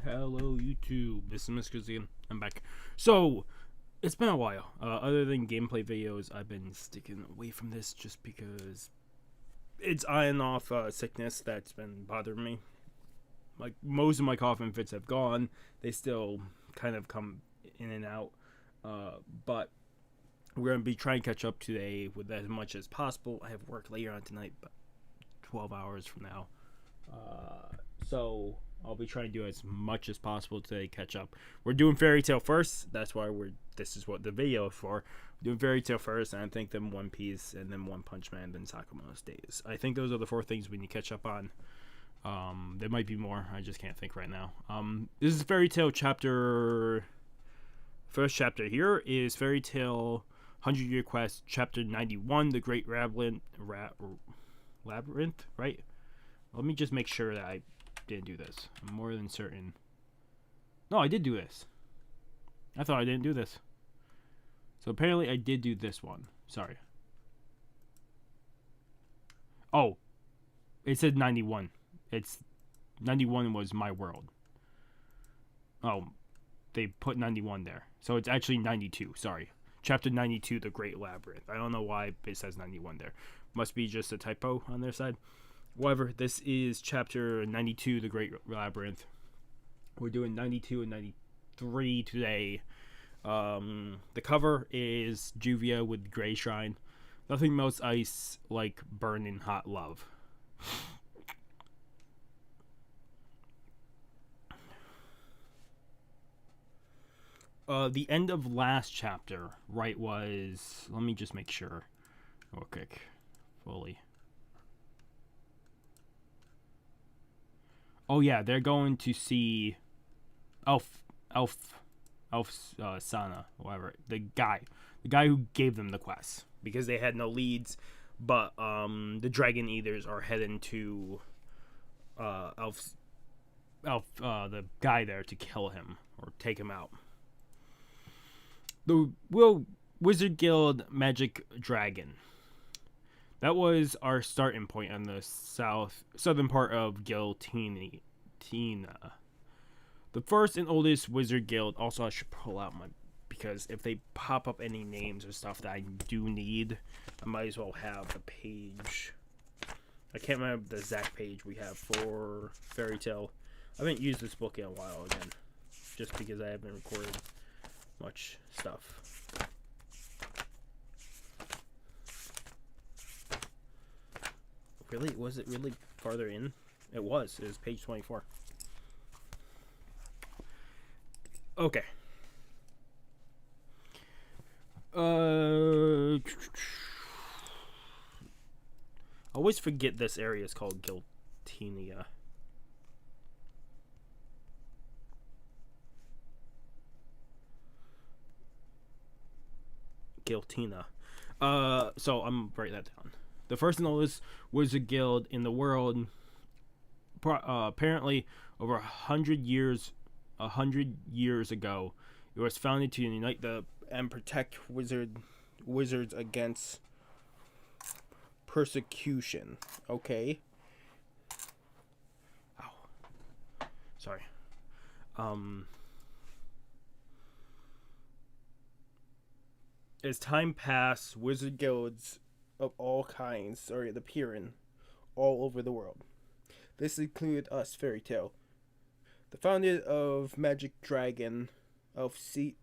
Hello YouTube, this is Mr. Z. I'm back. So, it's been a while. Other than gameplay videos, I've been sticking away from this just because it's on off sickness that's been bothering me. Like, most of my coughing fits have gone. They still kind of come in and out. But we're going to be trying to catch up today with as much as possible. I have work later on tonight, but 12 hours from now. So I'll be trying to do as much as possible today, catch up. We're doing Fairy Tail first. That's why this is what the video is for. We're doing Fairy Tail first, and I think then One Piece, and then One Punch Man, then Sakamoto's Days. I think those are the 4 things we need to catch up on. There might be more. I just can't think right now. This is Fairy Tail chapter. First chapter here is Fairy Tail 100-Year Quest, chapter 91, The Great Labyrinth. Labyrinth, right? Let me just make sure that I didn't do this. I'm more than certain. No, I did do this. I thought I didn't do this. So apparently I did do this one. Sorry. Oh. It said 91. 91 was my world. Oh. They put 91 there. So it's actually 92. Sorry. Chapter 92, The Great Labyrinth. I don't know why it says 91 there. Must be just a typo on their side. Whatever, this is chapter 92, The Great Labyrinth. We're doing 92 and 93 today. The cover is Juvia with Gray Shrine. Nothing melts ice like burning hot love. The end of last chapter, right, was... Let me just make sure real quick. Fully. Oh yeah, they're going to see Elf Sana, whatever. The guy who gave them the quest, because they had no leads. But the Dragon Eaters are heading to the guy there to kill him or take him out. The Wizard Guild Magic Dragon. That was our starting point on the southern part of Giltina. The first and oldest wizard guild. Also, I should pull out because if they pop up any names or stuff that I do need, I might as well have the page. I can't remember the exact page we have for Fairy Tail. I haven't used this book in a while again, just because I haven't recorded much stuff. Really? Was it really farther in? It was. It was page 24. Okay. I always forget this area is called Giltina. Giltina. So I'm writing that down. The first and oldest wizard guild in the world, apparently over 100 years ago, it was founded to unite and protect wizards against persecution. Okay. Ow. Sorry. As time passed, wizard guilds of all kinds started appearing all over the world. This included us, Fairy Tail. The founder of Magic Dragon, Elsia,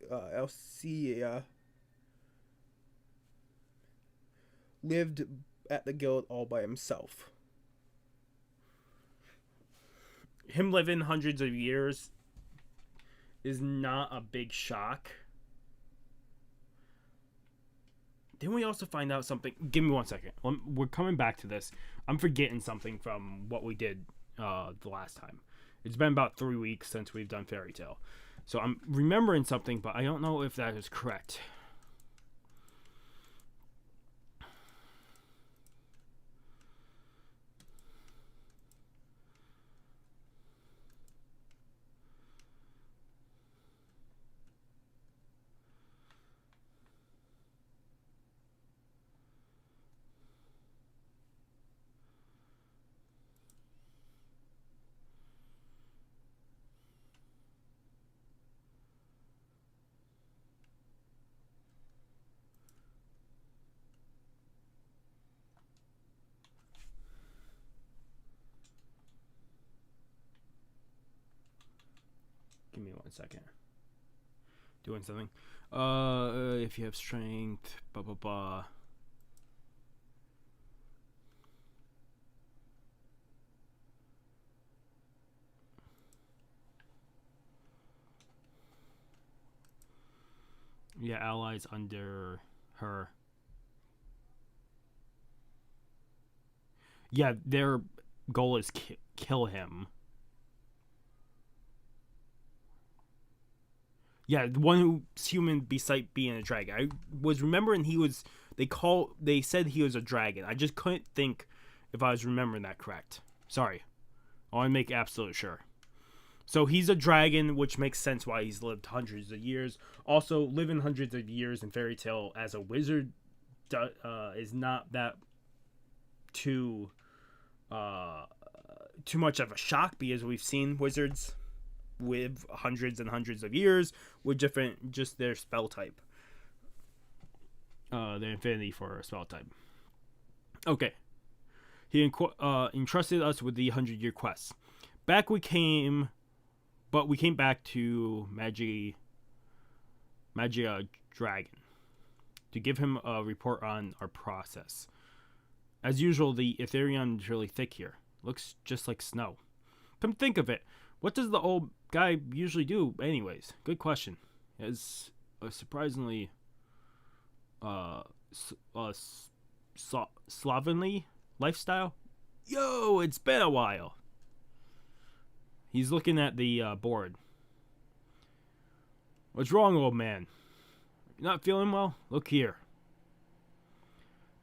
lived at the guild all by himself. Him living hundreds of years is not a big shock. Didn't we also find out something? Give me 1 second. We're coming back to this. I'm forgetting something from what we did the last time. It's been about 3 weeks since we've done Fairy Tail. So I'm remembering something, but I don't know if that is correct. 1 second. Doing something. If you have strength, blah blah blah. Yeah, allies under her. Yeah, their goal is kill him. Yeah, the one who's human beside being a dragon. I was remembering they said he was a dragon. I just couldn't think if I was remembering that correct. Sorry. I want to make absolute sure. So he's a dragon, which makes sense why he's lived hundreds of years. Also, living hundreds of years in Fairy Tail as a wizard is not that too much of a shock, because we've seen wizards with hundreds and hundreds of years with different, just their spell type, their infinity for a spell type. Okay, he entrusted us with the 100-year quest. We came back to Magia Dragon to give him a report on our process. As usual, the Ethereum is really thick here. Looks just like snow. Come think of it, what does the old guy usually do anyways? Good question. He has a surprisingly slovenly lifestyle. Yo, it's been a while. He's looking at the board. What's wrong, old man? You're not feeling well? Look here.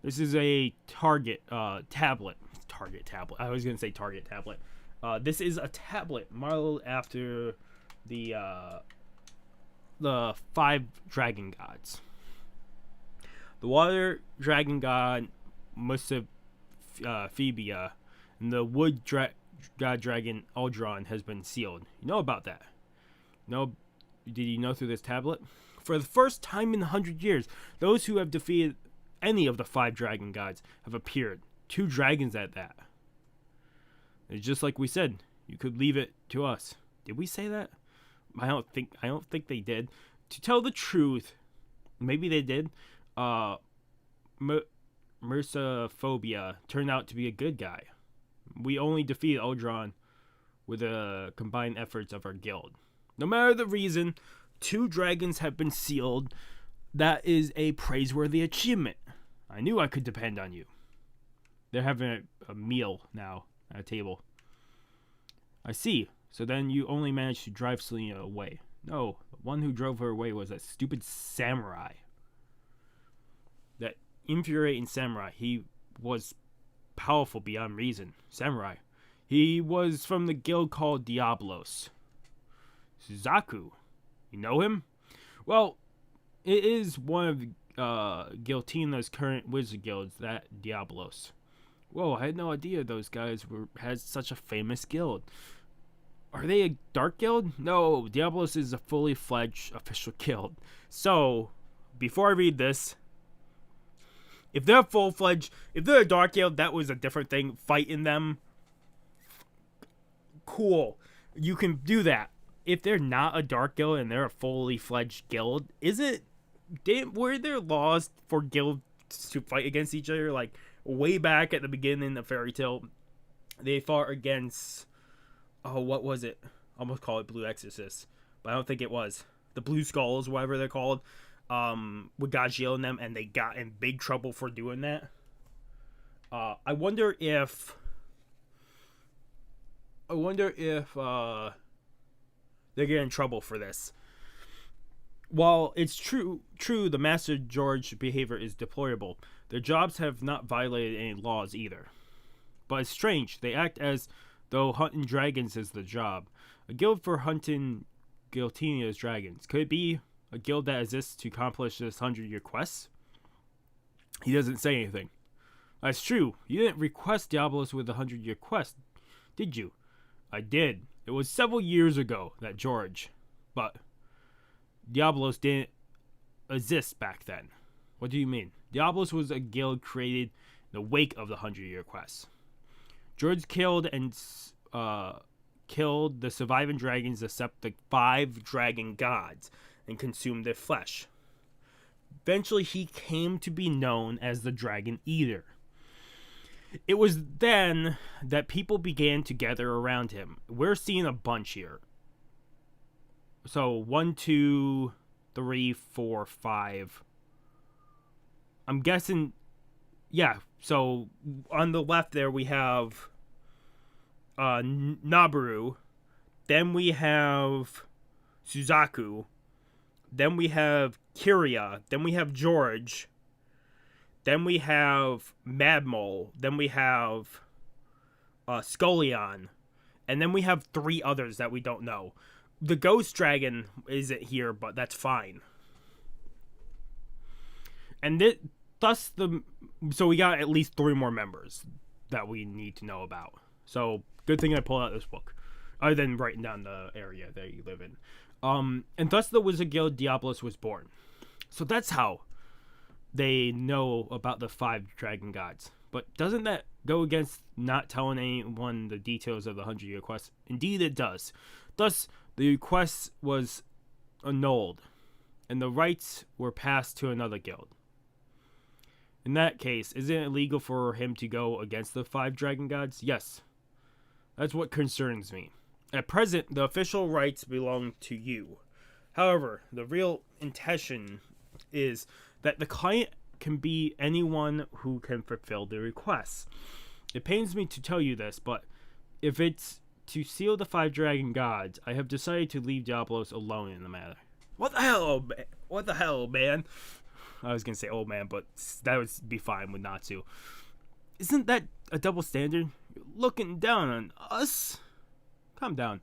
This is a tablet. Target tablet. I was going to say target tablet. This is a tablet modeled after the 5 dragon gods. The water dragon god Musaphibia and the wood god dragon Aldron has been sealed. You know about that? No? Did you know through this tablet? For the first time in 100 years, those who have defeated any of the 5 dragon gods have appeared. 2 dragons at that. It's just like we said. You could leave it to us. Did we say that? I don't think they did. To tell the truth, maybe they did. Mersophobia turned out to be a good guy. We only defeated Aldron with the combined efforts of our guild. No matter the reason, 2 dragons have been sealed. That is a praiseworthy achievement. I knew I could depend on you. They're having a meal now at a table. I see. So then you only managed to drive Selena away. No, the one who drove her away was that stupid samurai. That infuriating samurai. He was powerful beyond reason. Samurai. He was from the guild called Diablos. Suzaku. You know him? Well, it is one of Giltina's current wizard guilds, that Diablos. Whoa, I had no idea those guys had such a famous guild. Are they a dark guild? No, Diablos is a fully fledged official guild. So, before I read this, if they're if they're a dark guild, that was a different thing. Fighting them, cool. You can do that. If they're not a dark guild and they're a fully fledged guild, were there laws for guilds to fight against each other? Like, way back at the beginning of Fairy Tail, they fought against, what was it? I almost call it Blue Exorcist, but I don't think it was. The Blue Skulls, whatever they're called, with Gajeel in them, and they got in big trouble for doing that. I wonder if they get in trouble for this. While it's true, the Master George behavior is deplorable. Their jobs have not violated any laws either. But it's strange. They act as though hunting dragons is the job. A guild for hunting Giltina's dragons. Could it be a guild that exists to accomplish this 100-year quest? He doesn't say anything. That's true. You didn't request Diablos with the 100-year quest, did you? I did. It was several years ago that George. But Diablos didn't exist back then. What do you mean? Diablos was a guild created in the wake of the 100-year quest. George killed and killed the surviving dragons except the 5 dragon gods and consumed their flesh. Eventually, he came to be known as the Dragon Eater. It was then that people began to gather around him. We're seeing a bunch here. So 1, 2, 3, 4, 5. I'm guessing, yeah. So on the left there we have Nabaru. Then we have Suzaku. Then we have Kiria. Then we have George. Then we have Madmole. Then we have Scullion. And then we have 3 others that we don't know. The Ghost Dragon isn't here, but that's fine. And so we got at least 3 more members that we need to know about. So good thing I pulled out this book, other than writing down the area that you live in. And thus the Wizard Guild Diabolos was born. So that's how they know about the 5 dragon gods. But doesn't that go against not telling anyone the details of the 100-year quest? Indeed it does. Thus, the quest was annulled, and the rights were passed to another guild. In that case, isn't it illegal for him to go against the 5 dragon gods? Yes. That's what concerns me. At present, the official rights belong to you. However, the real intention is that the client can be anyone who can fulfill the requests. It pains me to tell you this, but if it's to seal the 5 dragon gods, I have decided to leave Diabolos alone in the matter. What the hell, old man? What the hell, man? I was going to say old man, but that would be fine with Natsu. Isn't that a double standard? You're looking down on us? Calm down.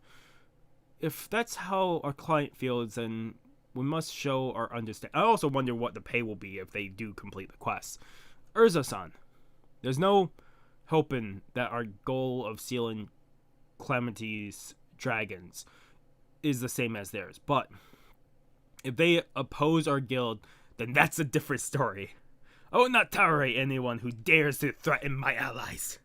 If that's how our client feels, then we must show our understanding. I also wonder what the pay will be if they do complete the quest. Urza-san, there's no hoping that our goal of sealing Clementi's dragons is the same as theirs. But if they oppose our guild, then that's a different story. I will not tolerate anyone who dares to threaten my allies.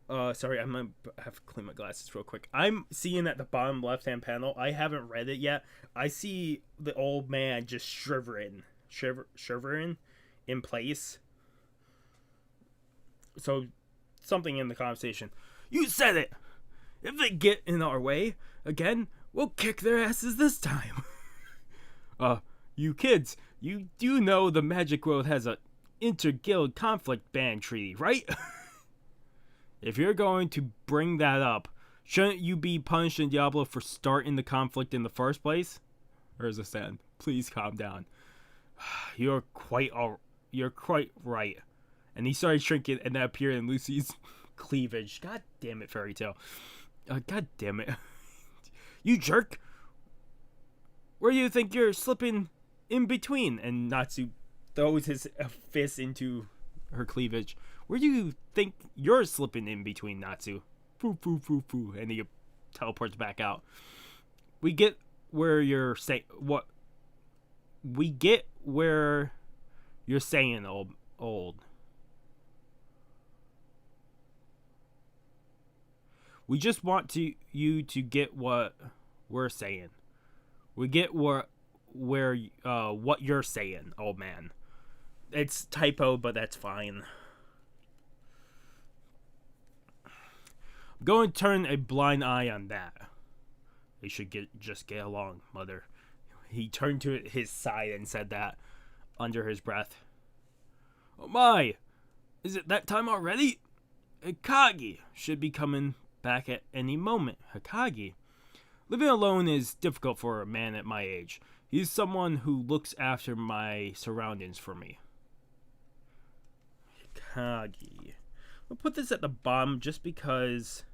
Sorry, I'm gonna have to clean my glasses real quick. I'm seeing at the bottom left-hand panel, I haven't read it yet. I see the old man just shivering in place. So, something in the conversation. You said it! If they get in our way again, we'll kick their asses this time. You kids, you do know the Magic World has a inter-guild conflict ban treaty, right? If you're going to bring that up, shouldn't you be punished in Diablo for starting the conflict in the first place? Urza-san, please calm down. You're quite right. And he started shrinking, and that appeared in Lucy's cleavage. God damn it, Fairy Tail. God damn it. You jerk. Where do you think you're slipping in between? And Natsu throws his fist into her cleavage. Where do you think you're slipping in between, Natsu? Foo, foo, foo, foo. And he teleports back out. We get where you're saying... What? We get where you're saying, old. We just want you to get what we're saying. We get what you're saying, old man. It's typo, but that's fine. I'm going to turn a blind eye on that. They should just get along, mother. He turned to his side and said that under his breath. Oh my! Is it that time already? Hikage should be coming back at any moment. Hikage? Living alone is difficult for a man at my age. He's someone who looks after my surroundings for me. Hikage. We'll put this at the bottom just because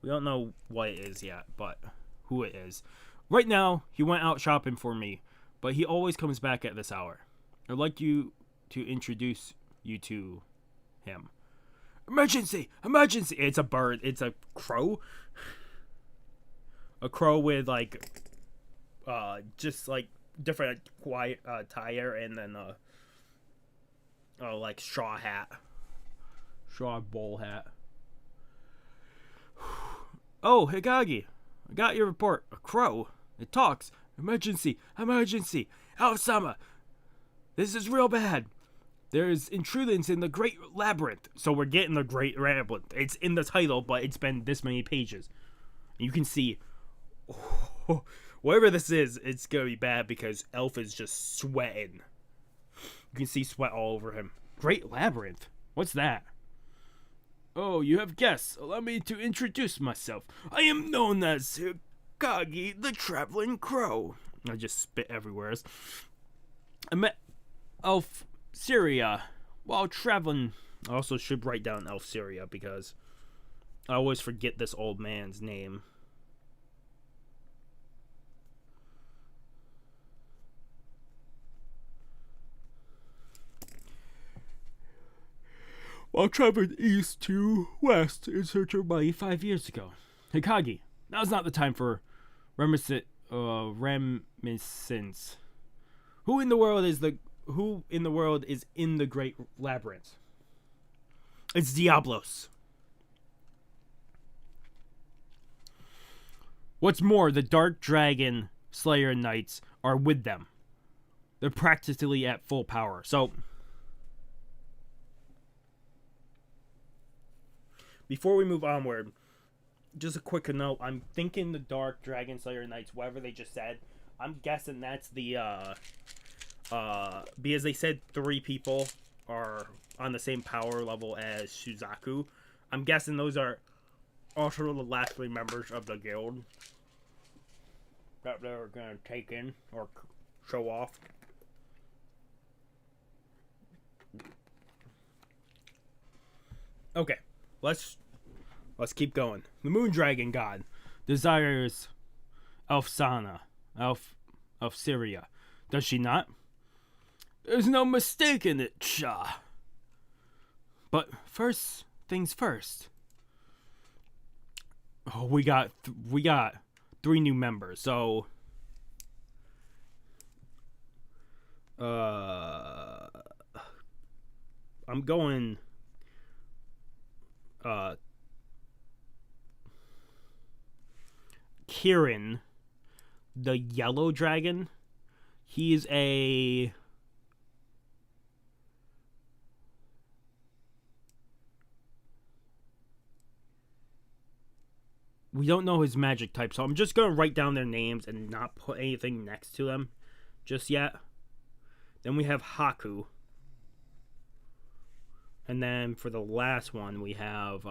we don't know what it is yet, but who it is. Right now, he went out shopping for me, but he always comes back at this hour. I'd like you to introduce you to him. Emergency! Emergency! It's a bird. It's a crow. A crow with just different quiet tire and then straw hat. Straw bowl hat. Oh, Hikage, I got your report. A crow. It talks. Emergency! Emergency! Elf-sama! This is real bad. There's intruders in the Great Labyrinth. So we're getting the Great Labyrinth. It's in the title, but it's been this many pages. You can see, whatever this is, it's going to be bad because Elf is just sweating. You can see sweat all over him. Great Labyrinth? What's that? Oh, you have guests. Allow me to introduce myself. I am known as Hikage, the Traveling Crow. I just spit everywhere. I met Elf Syria while traveling. I also should write down Elf Syria because I always forget this old man's name. While traveling east to west in search of money 5 years ago. Hikage, now's not the time for reminiscence. Who in the world is in the Great Labyrinth? It's Diablos. What's more, the Dark Dragon Slayer Knights are with them. They're practically at full power. So before we move onward, just a quick note. I'm thinking the Dark Dragon Slayer Knights, whatever they just said, I'm guessing that's the, because they said 3 people are on the same power level as Shuzaku. I'm guessing those are also the last 3 members of the guild that they're going to take in or show off. Okay, let's keep going. The Moon Dragon God desires Elf Syria. Does she not? There's no mistake in it, Shah. But first things first. Oh, we got 3 new members. So I'm going Kirin, the yellow dragon. He's a we don't know his magic type, so I'm just gonna write down their names and not put anything next to them just yet. Then we have Haku. And then for the last one we have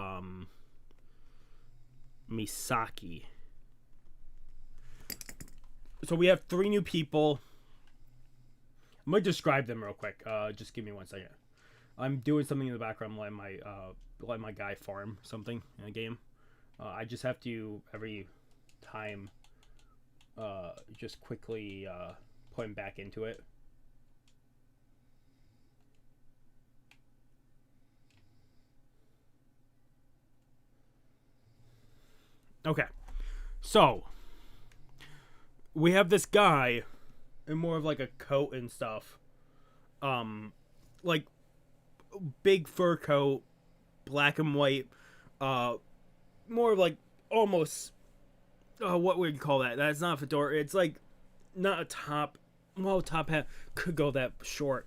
Misaki. So we have 3 new people. I'm gonna describe them real quick. Just give me 1 second. I'm doing something in the background, letting my guy farm something in a game. I just have to every time just quickly put him back into it. Okay, so we have this guy in more of like a coat and stuff, like big fur coat, black and white, more of like almost what would you call that? That's not a fedora. It's like not a top. Well, top hat could go that short,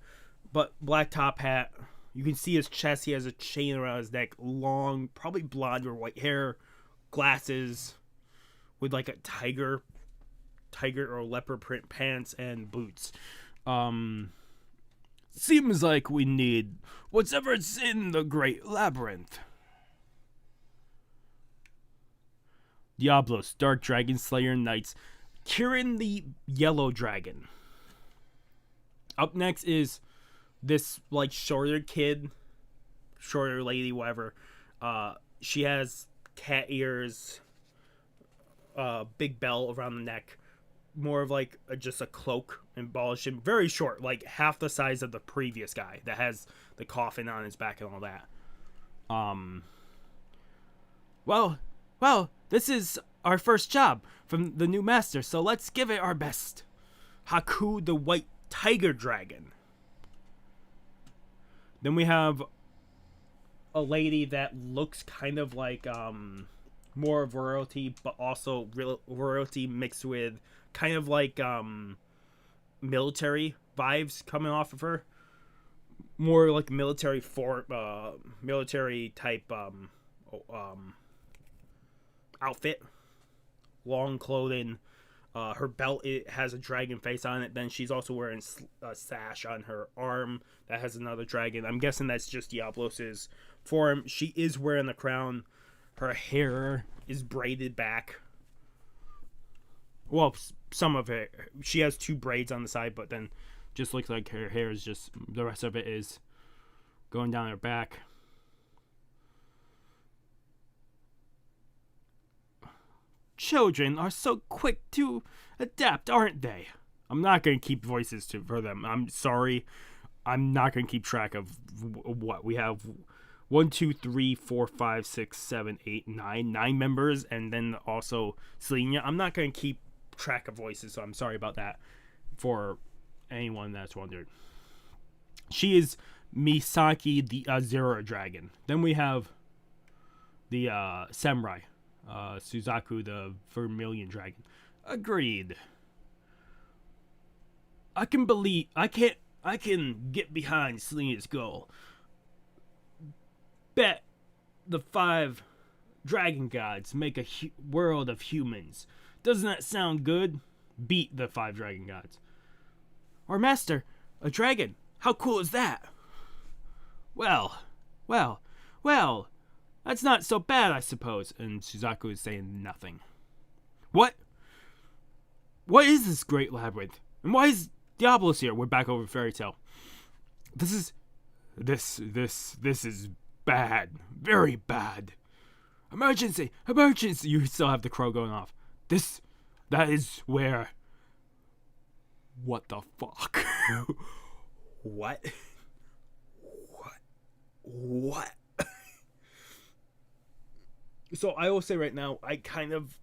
but black top hat. You can see his chest. He has a chain around his neck, long, probably blonde or white hair, glasses, with like a tiger or leopard print pants and boots. Seems like we need whatever's in the Great Labyrinth. Diablos, Dark Dragon Slayer Knights, Kirin the Yellow Dragon. Up next is this like shorter lady, whatever. She has cat ears, big bell around the neck, more of like just a cloak embellished, and very short, like half the size of the previous guy that has the coffin on his back and all that. Well, this is our first job from the new master, so let's give it our best. Haku the White Tiger Dragon. Then we have a lady that looks kind of like more of royalty, but also real royalty mixed with kind of like military vibes coming off of her. More like military military type outfit, long clothing. Her belt, it has a dragon face on it. Then she's also wearing a sash on her arm that has another dragon. I'm guessing that's just Diabolos's form. She is wearing the crown. Her hair is braided back. Well, some of it. She has 2 braids on the side, but then just looks like her hair is just, the rest of it is going down her back. Children are so quick to adapt, aren't they? I'm not going to keep voices for them. I'm sorry. I'm not going to keep track of what we have. 1, 2, 3, 4, 5, 6, 7, 8, 9. 9 members, and then also Selena. I'm not going to keep track of voices, so I'm sorry about that for anyone that's wondered. She is Misaki, the Azura dragon. Then we have the samurai, Suzaku, the vermilion dragon. Agreed. I can get behind Selena's goal. Bet the 5 dragon gods make a world of humans. Doesn't that sound good? Beat the 5 dragon gods. Our master, a dragon. How cool is that? Well, that's not so bad, I suppose. And Suzaku is saying nothing. What is this great labyrinth? And why is Diablos here? We're back over Fairy Tail. This is bad. Very bad. Emergency! You still have the crow going off. That is where... What the fuck? What? So I will say right now, I kind of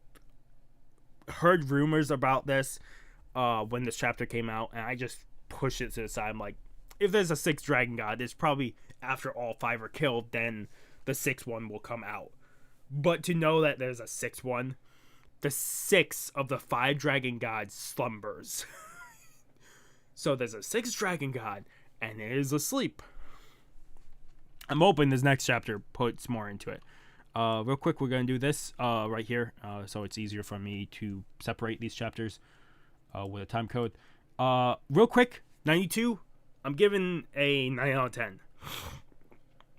heard rumors about this when this chapter came out, and I just pushed it to the side. I'm like, if there's a 6th dragon god, it's probably after all 5 are killed, then the 6th one will come out. But to know that there's a 6th one, the 6th of the 5 dragon gods slumbers. So there's a 6th dragon god, and it is asleep. I'm hoping this next chapter puts more into it. Real quick, we're going to do this right here, so it's easier for me to separate these chapters with a time code. Real quick, 92, I'm giving a 9 out of 10.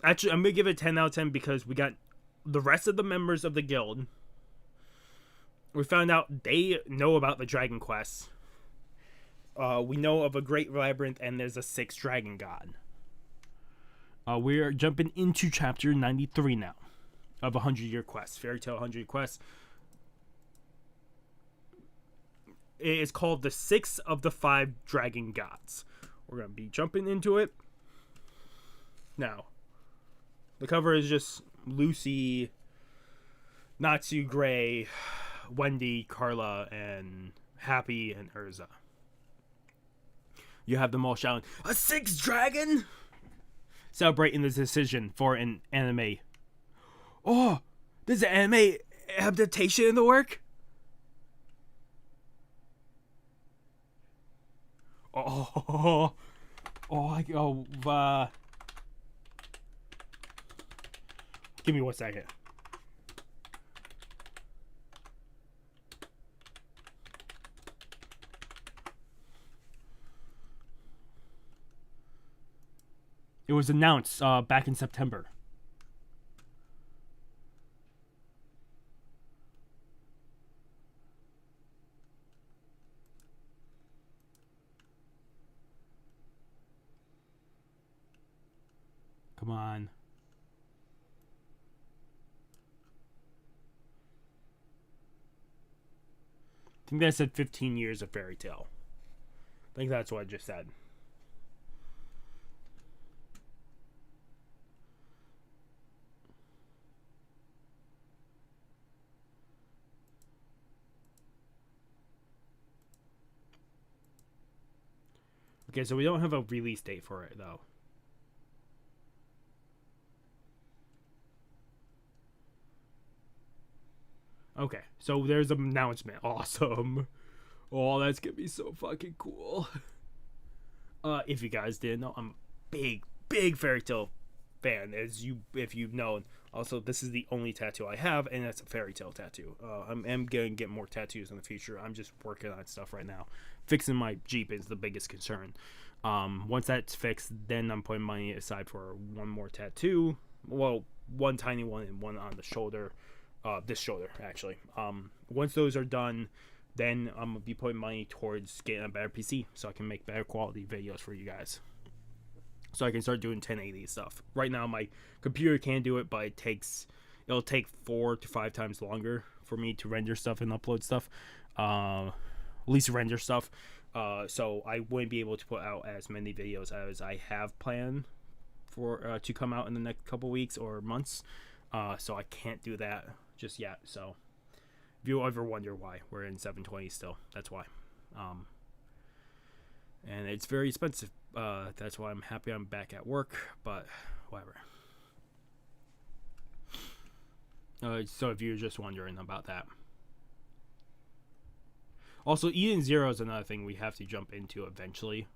Actually, I'm going to give it a 10 out of 10 because we got the rest of the members of the guild. We found out they know about the Dragon Quest. We know of a great labyrinth, and there's a 6th dragon god. We're jumping into chapter 93 now of 100-Year Quest. Fairy Tail 100-Year Quest. It is called the 6th of the 5 dragon gods. We're going to be jumping into it now. The cover is just Lucy, Natsu, Gray, Wendy, Carla, and Happy, and Urza. You have them all shouting, "A 6th dragon!" Celebrating the decision for an anime. Oh, there's an anime adaptation in the work? Give me 1 second. It was announced back in September. Come on. I think that said 15 years of Fairy Tail. I think that's what I just said. Okay, so we don't have a release date for it, though. Okay, so there's an announcement. Awesome. Oh, that's gonna be so fucking cool. If you guys didn't know, I'm a big fairy tale fan, if you've known. Also, this is the only tattoo I have, and that's a fairy tale tattoo. I'm gonna get more tattoos in the future. I'm just working on stuff right now. Fixing my Jeep is the biggest concern. Once that's fixed, then I'm putting money aside for one more tattoo. Well, one tiny one and one on the shoulder. This shoulder, actually. Once those are done, then I'm going to be putting money towards getting a better PC so I can make better quality videos for you guys. So I can start doing 1080 stuff. Right now, my computer can do it, but it'll take 4 to 5 times longer for me to render stuff and upload stuff. At least render stuff. So I wouldn't be able to put out as many videos as I have planned for to come out in the next couple weeks or months. So I can't do that just yet. So if you ever wonder why we're in 720 still, that's why. And it's very expensive. That's why I'm happy I'm back at work, but whatever. So if you're just wondering about that. Also, Eden Zero is another thing we have to jump into eventually.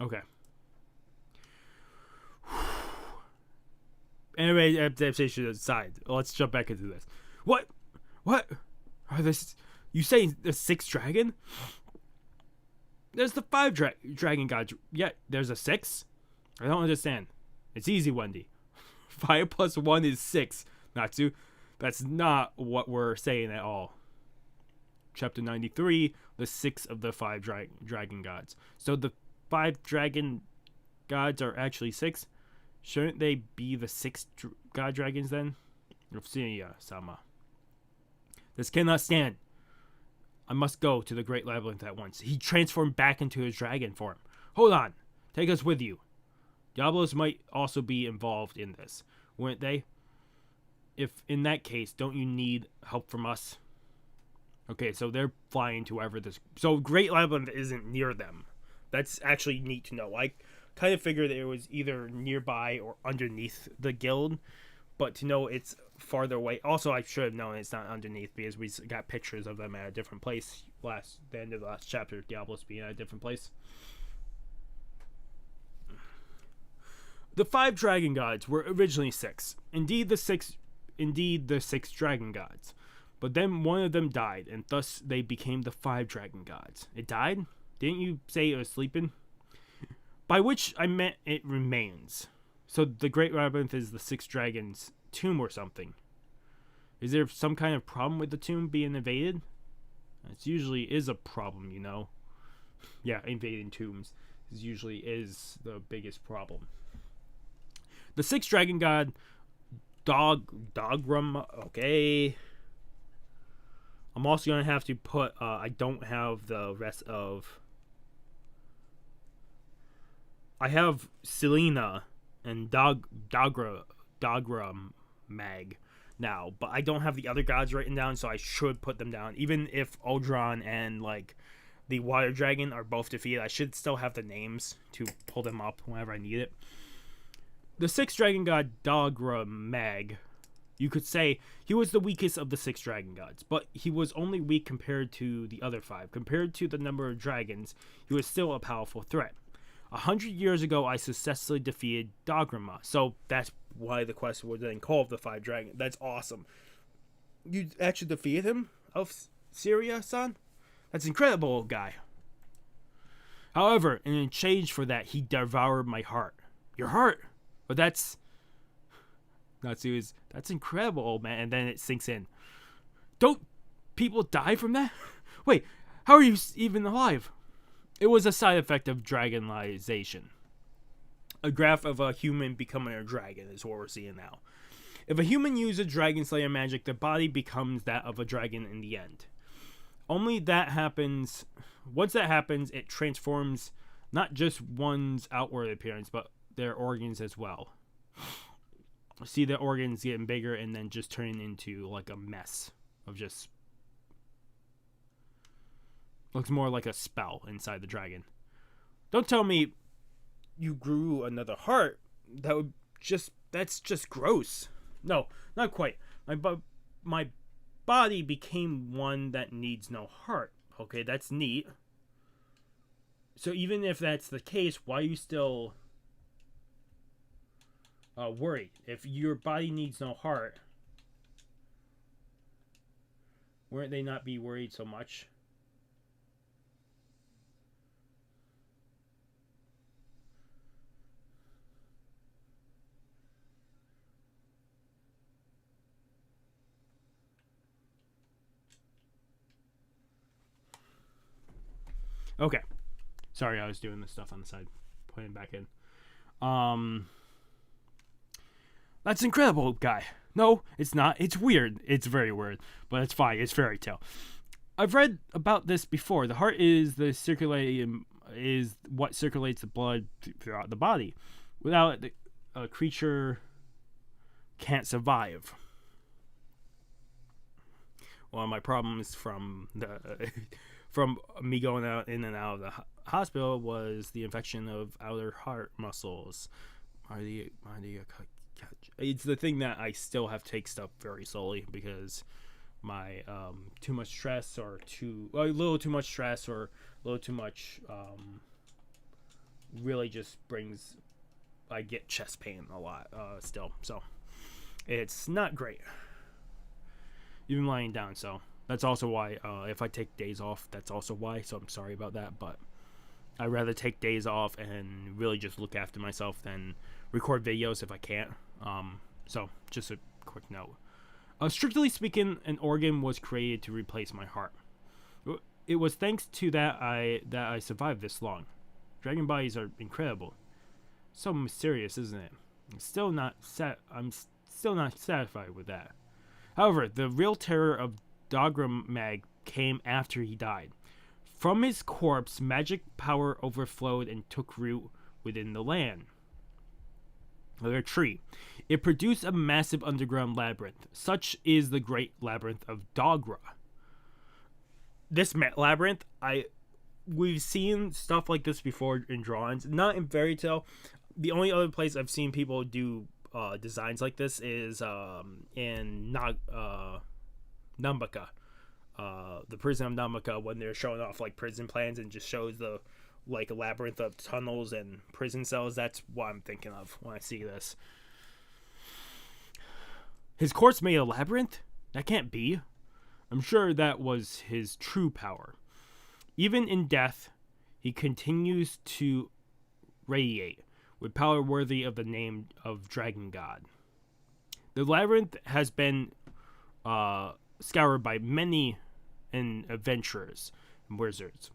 Okay. Anyway, adaptation aside, let's jump back into this. What are this? You saying the 6th dragon? There's the 5 dragon gods. Yeah, there's a 6. I don't understand. It's easy, Wendy. 5 plus 1 is 6. Natsu, that's not what we're saying at all. Chapter 93, the 6 of the 5 dragon gods. So the 5 dragon gods are actually 6. Shouldn't they be the 6 god dragons then? Sama. This cannot stand. I must go to the Great Labyrinth at once. He transformed back into his dragon form. Hold on. Take us with you. Diablos might also be involved in this, wouldn't they? If in that case, don't you need help from us? Okay, so they're flying to wherever this... So Great Labyrinth isn't near them. That's actually neat to know. I kind of figured it was either nearby or underneath the guild, but to know it's farther away. Also, I should have known it's not underneath because we got pictures of them at a different place the end of the last chapter, Diablos being at a different place. The 5 dragon gods were originally 6. Indeed the 6 dragon gods. But then one of them died, and thus they became the 5 dragon gods. It died? Didn't you say it was sleeping? By which I meant it remains. So the Great Labyrinth is the 6 dragons' tomb or something. Is there some kind of problem with the tomb being invaded? It usually is a problem, you know. Yeah, invading tombs usually is the biggest problem. The 6th dragon god, Dogrum, okay. I'm also going to have to put, I don't have the rest of... I have Selena and Dogra Mag now, but I don't have the other gods written down, so I should put them down. Even if Oldron and, like, the Water Dragon are both defeated, I should still have the names to pull them up whenever I need it. The 6th dragon god, Dogra Mag, you could say he was the weakest of the 6 dragon gods, but he was only weak compared to the other 5. Compared to the number of dragons, he was still a powerful threat. 100 years ago, I successfully defeated Dograma, so that's why the quest was then called the 5 Dragon. That's awesome. You actually defeated him? Of Syria-san? That's incredible, guy. However, in exchange for that, he devoured my heart. Your heart? But that's incredible, old man. And then it sinks in. Don't people die from that? Wait, how are you even alive? It was a side effect of dragonization. A graph of a human becoming a dragon is what we're seeing now. If a human uses Dragon Slayer magic, their body becomes that of a dragon in the end. Only that happens. Once that happens, it transforms not just one's outward appearance, but their organs as well. See the organs getting bigger and then just turning into like a mess of just Looks more like a spell inside the dragon. Don't tell me you grew another heart. That's just gross. No, not quite. My body became one that needs no heart. Okay, that's neat. So even if that's the case, why are you still worried? If your body needs no heart, wouldn't they not be worried so much? Okay. Sorry, I was doing this stuff on the side. Putting it back in. That's incredible, guy. No, it's not. It's weird. It's very weird. But it's fine. It's fairy tale. I've read about this before. The heart is what circulates the blood throughout the body. Without it, a creature can't survive. One of my problems from me going out in and out of the hospital was the infection of outer heart muscles. It's the thing that I still have to take stuff very slowly because my too much stress or a little too much stress or a little too much really just brings, I get chest pain a lot still, so it's not great even lying down. So that's also why if I take days off, that's also why, so I'm sorry about that, but I'd rather take days off and really just look after myself than record videos if I can't. So just a quick note. Strictly speaking, an organ was created to replace my heart. It was thanks to that I survived this long. Dragon bodies are incredible. So mysterious, isn't it? I'm still not satisfied with that. However, the real terror of Dogra Mag came after he died. From his corpse, magic power overflowed and took root within the land. Like a tree. It produced a massive underground labyrinth. Such is the great labyrinth of Dogra. This labyrinth, we've seen stuff like this before in drawings, not in fairy tale. The only other place I've seen people do designs like this is in Nambaka. The prison of Namaka, when they're showing off like prison plans and just shows the like a labyrinth of tunnels and prison cells. That's what I'm thinking of when I see this. His corpse made a labyrinth? That can't be. I'm sure that was his true power. Even in death, he continues to radiate with power worthy of the name of Dragon God. The labyrinth has been scoured by many adventurers and wizards.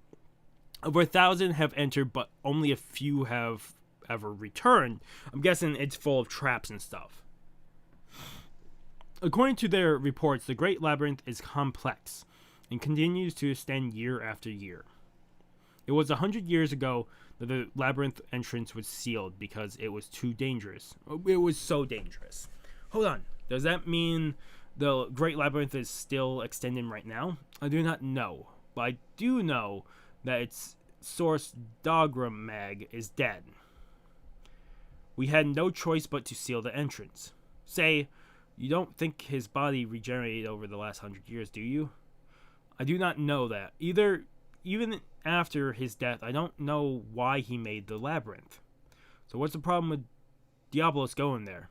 Over 1,000 have entered, but only a few have ever returned. I'm guessing it's full of traps and stuff. According to their reports, the Great Labyrinth is complex and continues to extend year after year. It was 100 years ago that the labyrinth entrance was sealed because it was too dangerous. It was so dangerous. Hold on. Does that mean the Great Labyrinth is still extending right now? I do not know. But I do know that its source, Dogra Mag, is dead. We had no choice but to seal the entrance. Say, you don't think his body regenerated over the last 100 years, do you? I do not know that. Even after his death, I don't know why he made the labyrinth. So what's the problem with Diablos going there?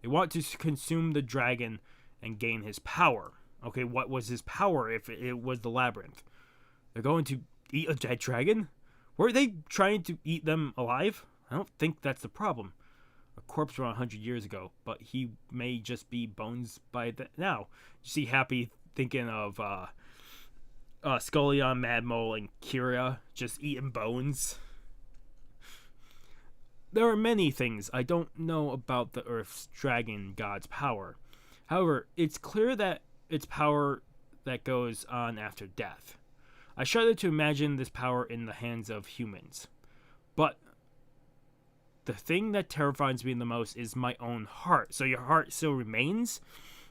They want to consume the dragon and gain his power. Okay, what was his power if it was the labyrinth? They're going to eat a dead dragon? Were they trying to eat them alive? I don't think that's the problem. A corpse from 100 years ago, but he may just be bones by now. You see Happy thinking of Scullion, Mad Mole, and Kira just eating bones. There are many things I don't know about the Earth's dragon god's power. However, it's clear that it's power that goes on after death. I shudder to imagine this power in the hands of humans. But the thing that terrifies me the most is my own heart. So your heart still remains?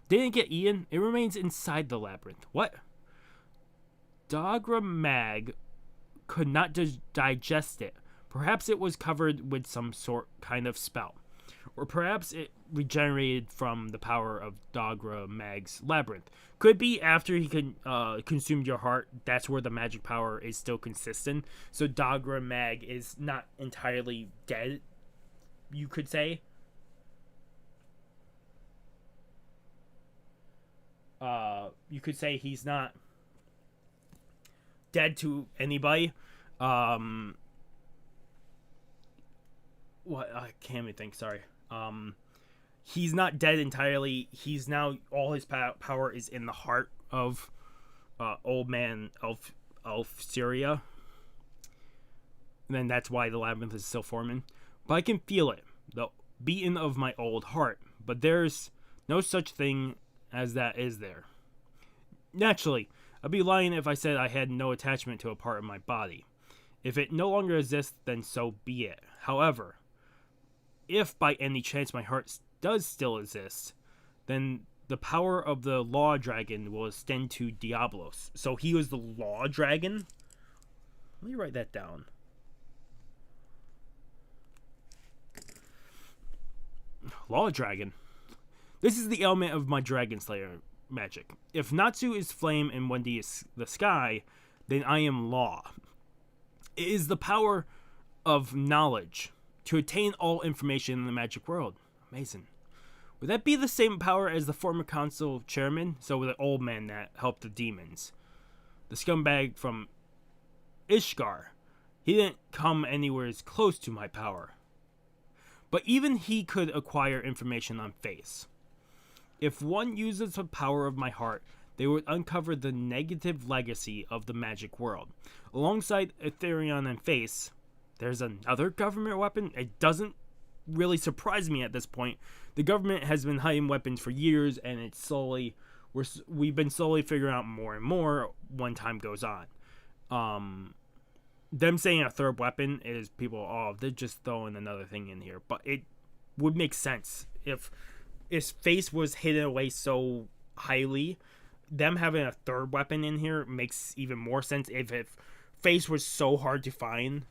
Didn't it get eaten? It remains inside the labyrinth. What? Dogra Mag could not digest it. Perhaps it was covered with some kind of spell. Or perhaps it regenerated from the power of Dogra Mag's Labyrinth. Could be after he consumed your heart, that's where the magic power is still consistent. So Dogra Mag is not entirely dead, you could say. You could say he's not dead to anybody. What I can't even think. Sorry. He's not dead entirely. He's now all his power is in the heart of old man Elf Syria. And then that's why the labyrinth is still forming. But I can feel it, the beating of my old heart. But there's no such thing as that, is there? Naturally, I'd be lying if I said I had no attachment to a part of my body. If it no longer exists, then so be it. However, if by any chance my heart does still exist, then the power of the Law Dragon will extend to Diablos. So he was the Law Dragon? Let me write that down. Law Dragon. This is the element of my Dragon Slayer magic. If Natsu is flame and Wendy is the sky, then I am Law. It is the power of knowledge to attain all information in the magic world. Amazing. Would that be the same power as the former council chairman? So the old man that helped the demons. The scumbag from Ishgar. He didn't come anywhere as close to my power. But even he could acquire information on face. If one uses the power of my heart, they would uncover the negative legacy of the magic world. Alongside Ethereon and Face, there's another government weapon. It doesn't really surprise me at this point. The government has been hiding weapons for years, and it's we've been slowly figuring out more and more when time goes on. Them saying a third weapon is people, they're just throwing another thing in here. But it would make sense if his face was hidden away so highly. Them having a third weapon in here makes even more sense. If face was so hard to find,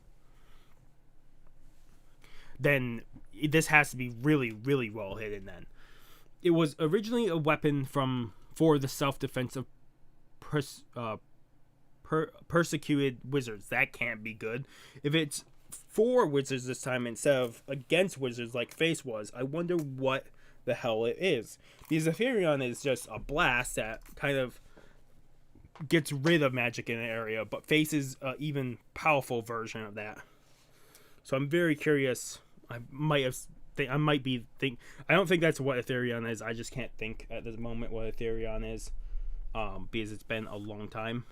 then this has to be really, really well hidden then. It was originally a weapon for the self-defense of persecuted wizards. That can't be good. If it's for wizards this time instead of against wizards like Face was, I wonder what the hell it is. Because Ethereon is just a blast that kind of gets rid of magic in an area, but Face is an even powerful version of that. So I'm very curious. I don't think that's what Ethereon is. I just can't think at this moment what Ethereon is, because it's been a long time.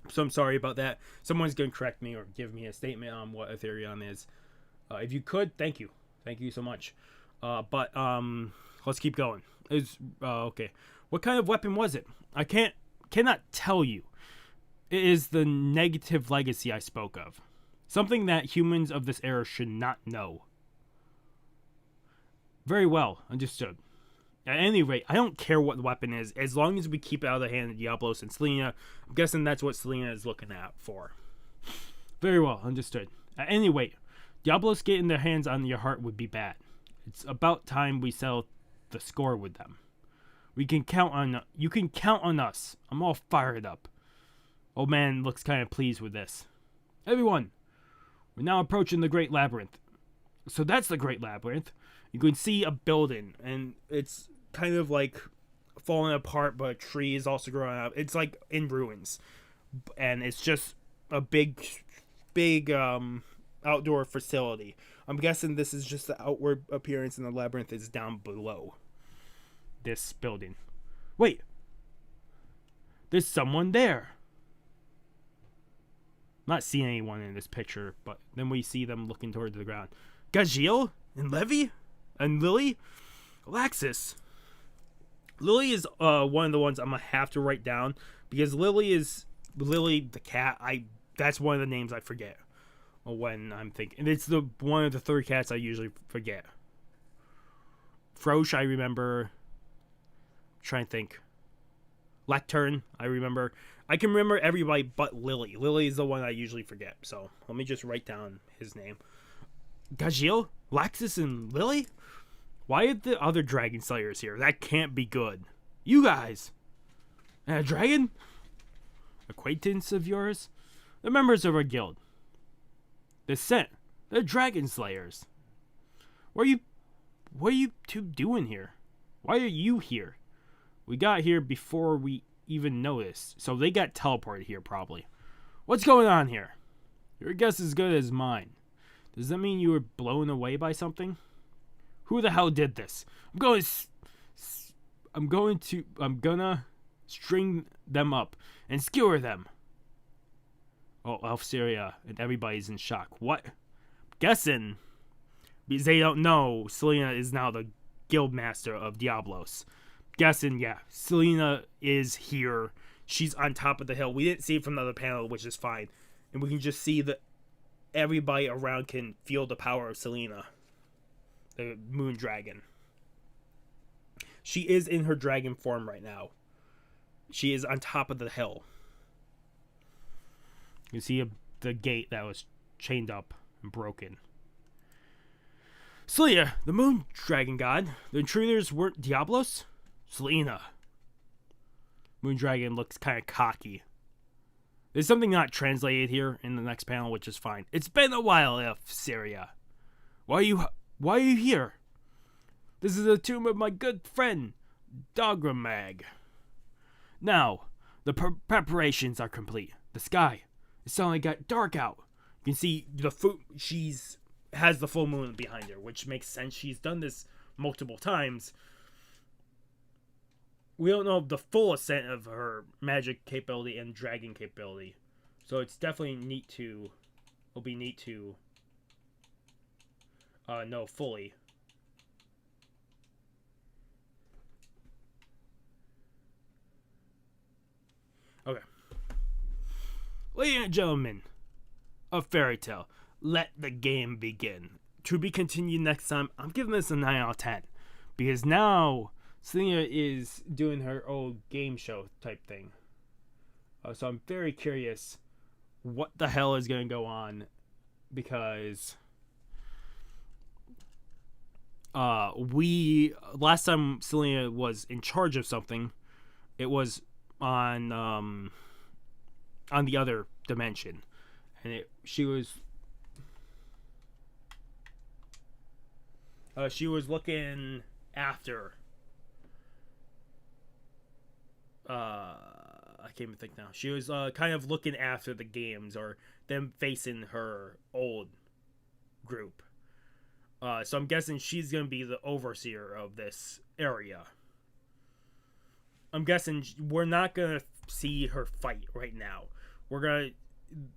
So I'm sorry about that. Someone's going to correct me or give me a statement on what Ethereon is. If you could, thank you so much. But let's keep going. Okay. What kind of weapon was it? I cannot tell you. It is the negative legacy I spoke of. Something that humans of this era should not know. Very well, understood. At any rate, I don't care what the weapon is, as long as we keep it out of the hand of Diablos and Selena. I'm guessing that's what Selena is looking at for. Very well, understood. At any rate, Diablos getting their hands on your heart would be bad. It's about time we settle the score with them. You can count on us. I'm all fired up. Old man looks kind of pleased with this. Everyone, we're now approaching the Great Labyrinth. So that's the Great Labyrinth. You can see a building, and it's kind of like falling apart, but a tree is also growing up. It's like in ruins, and it's just a big outdoor facility. I'm guessing this is just the outward appearance, and the labyrinth is down below this building. Wait, there's someone there. Not seeing anyone in this picture, but then we see them looking towards the ground. Gajiel and Levy and Lily, Alexis. Lily is one of the ones I'm gonna have to write down, because Lily the cat. That's one of the names I forget when I'm thinking. And it's one of the three cats I usually forget. Frosh, I remember. I'm trying to think. Lectern, I remember. I can remember everybody but Lily. Lily is the one I usually forget. So let me just write down his name. Gajeel, Laxus, and Lily? Why are the other Dragon Slayers here? That can't be good. You guys! And a dragon? Acquaintance of yours? The members of our guild. The Scent. The Dragon Slayers. What are you two doing here? Why are you here? We got here before we even noticed, so they got teleported here probably. What's going on here? Your guess is as good as mine. Does that mean you were blown away by something? Who the hell did this? I'm gonna string them up and skewer them. Oh, Elfsyria and everybody's in shock. What? Guessing, because they don't know, Selena is now the guild master of Diablos. Guessing, yeah, Selena is here. She's on top of the hill. We didn't see it from the other panel, which is fine. And we can just see that everybody around can feel the power of Selena, the moon dragon. She is in her dragon form right now. She is on top of the hill. You see the gate that was chained up and broken. Selena, the moon dragon god. The intruders weren't Diablos? Selena. Moon dragon looks kind of cocky. There's something not translated here in the next panel, which is fine. It's been a while, Elfsyria. Why are you here? This is the tomb of my good friend, Dogramag. Now, the preparations are complete. The sky, it suddenly got dark out. You can see she's has the full moon behind her, which makes sense. She's done this multiple times. We don't know the full extent of her magic capability and dragon capability, so it's definitely neat to. It'll be neat to know fully. Okay. Ladies and gentlemen, a fairy tale. Let the game begin. To be continued next time. I'm giving this a 9 out of 10. Because now, Selena is doing her old game show type thing. So I'm very curious what the hell is going to go on. Because last time Selena was in charge of something, it was on the other dimension, and she was looking after I can't even think now. She was kind of looking after the games, or them facing her old group. So I'm guessing she's gonna be the overseer of this area. I'm guessing we're not gonna see her fight right now.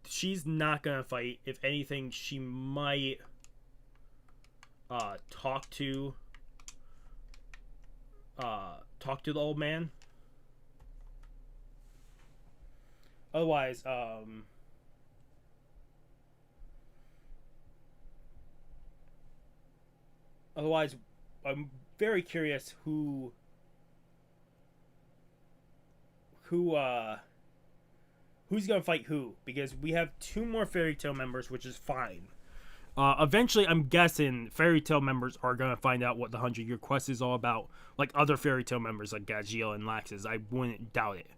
She's not gonna fight. If anything, she might talk to the old man. Otherwise, I'm very curious who's gonna fight who, because we have 2 more Fairy Tail members, which is fine. Eventually, I'm guessing Fairy Tail members are gonna find out what the 100-year quest is all about, like other Fairy Tail members like Gajeel and Laxus. I wouldn't doubt it.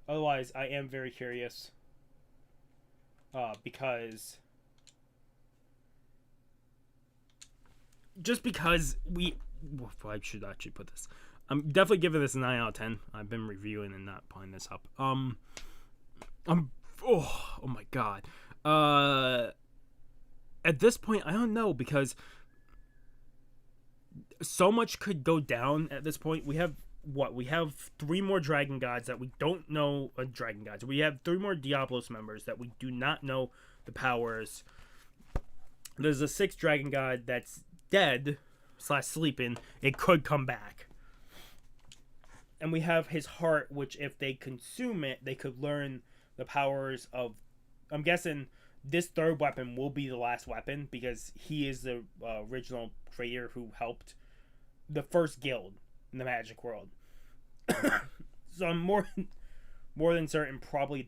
Otherwise, I am very curious. Because I should actually put this. I'm definitely giving this a 9 out of 10. I've been reviewing and not pulling this up. Oh my god. At this point, I don't know, because so much could go down at this point. We have 3 more dragon gods that we don't know are dragon gods. We have 3 more Diablos members that we do not know the powers. There's a 6th dragon god that's dead / sleeping. It could come back. And we have his heart, which if they consume it, they could learn the powers of, I'm guessing this third weapon will be the last weapon because he is the original creator who helped the first guild in the magic world. So I'm more than certain probably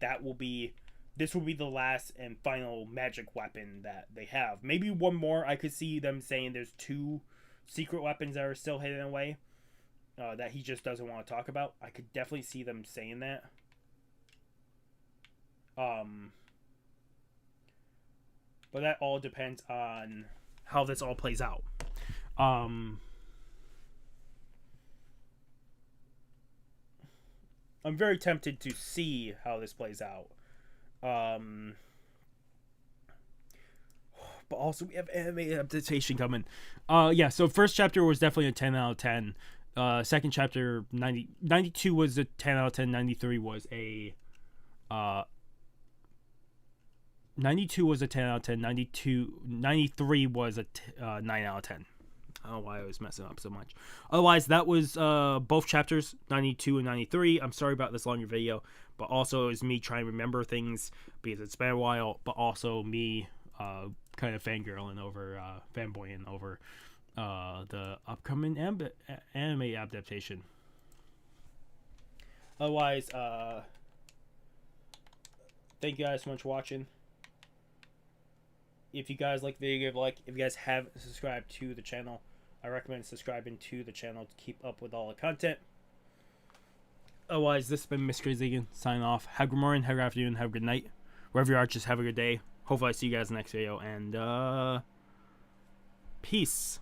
this will be the last and final magic weapon that they have. Maybe one more. I could see them saying there's 2 secret weapons that are still hidden away that he just doesn't want to talk about. I could definitely see them saying that. But that all depends on how this all plays out. I'm very tempted to see how this plays out. But also we have anime adaptation coming. Yeah, so first chapter was definitely a 10 out of 10. Second chapter 92 was a 10 out of 10. 93 was a 92 was a 10 out of 10. 93 was a 9 out of 10. I don't know why I was messing up so much. Otherwise, that was both chapters, 92 and 93. I'm sorry about this longer video, but also it was me trying to remember things because it's been a while, but also me kind of fangirling over, fanboying over the upcoming anime adaptation. Otherwise, thank you guys so much for watching. If you guys like the video, give a like. If you guys haven't subscribed to the channel, I recommend subscribing to the channel to keep up with all the content. Otherwise, this has been Mr. Zigan signing off. Have a good morning, have a good afternoon, have a good night. Wherever you are, just have a good day. Hopefully I see you guys in the next video, and peace.